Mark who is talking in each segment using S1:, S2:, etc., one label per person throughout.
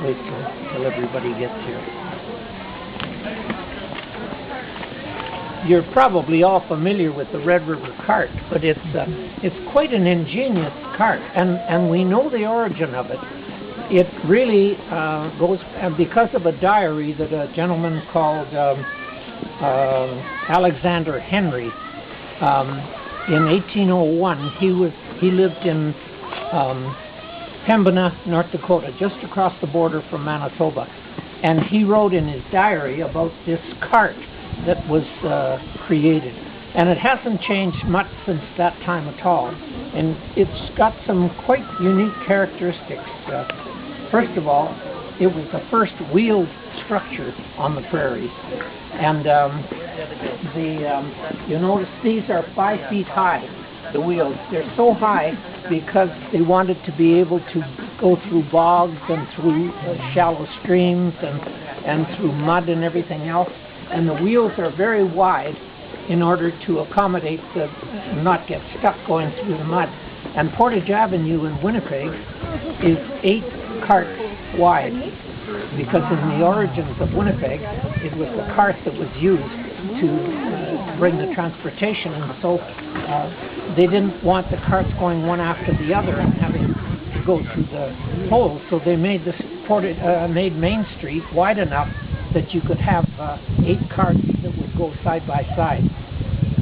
S1: wait till everybody gets here. You're probably all familiar with the Red River cart, but it's quite an ingenious cart, and we know the origin of it. It really goes because of a diary that a gentleman called Alexander Henry in 1801. He lived in Pembina, North Dakota, just across the border from Manitoba, and he wrote in his diary about this cart that was created, and it hasn't changed much since that time at all, and it's got some quite unique characteristics. First of all, it was the first wheeled structure on the prairies, and you notice these are 5 feet high, the wheels. They're so high because they wanted to be able to go through bogs and through shallow streams and through mud and everything else. And the wheels are very wide in order to accommodate not get stuck going through the mud. And Portage Avenue in Winnipeg is 8 cart wide, because in the origins of Winnipeg, it was the cart that was used to bring the transportation, and so they didn't want the carts going one after the other and having to go through the holes, so they made made Main Street wide enough that you could have 8 carts that would go side by side.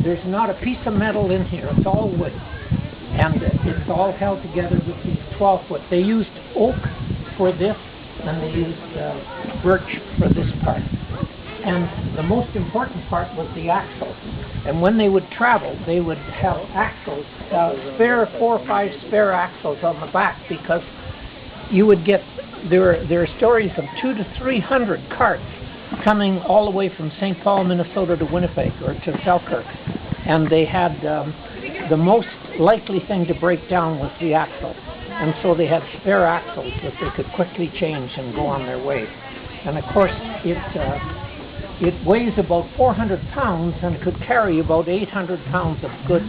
S1: There's not a piece of metal in here, it's all wood, and it's all held together with these 12-foot. They used oak for this, and they used birch for this part. And the most important part was the axle. And when they would travel, they would have axles, 4 or 5 spare axles on the back, because you would get, there are stories of 200 to 300 carts coming all the way from St. Paul, Minnesota to Winnipeg or to Selkirk. And they had the most likely thing to break down was the axle. And so they had spare axles that they could quickly change and go on their way. And of course, it weighs about 400 pounds and could carry about 800 pounds of goods.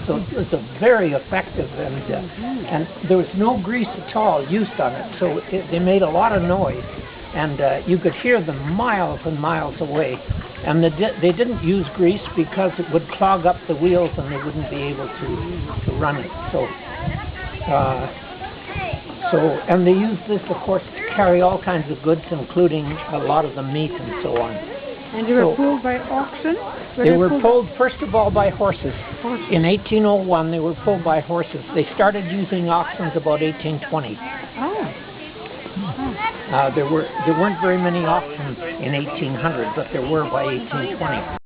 S1: So it was a very effective, and there was no grease at all used on it. So they made a lot of noise, and you could hear them miles and miles away. And they didn't use grease because it would clog up the wheels and they wouldn't be able to run it. And they used this, of course, to carry all kinds of goods, including a lot of the meat and so on.
S2: And they were pulled by oxen?
S1: They were pulled, first of all, by horses. In 1801, they were pulled by horses. They started using oxen about 1820. There weren't very many oxen in 1800, but there were by 1820.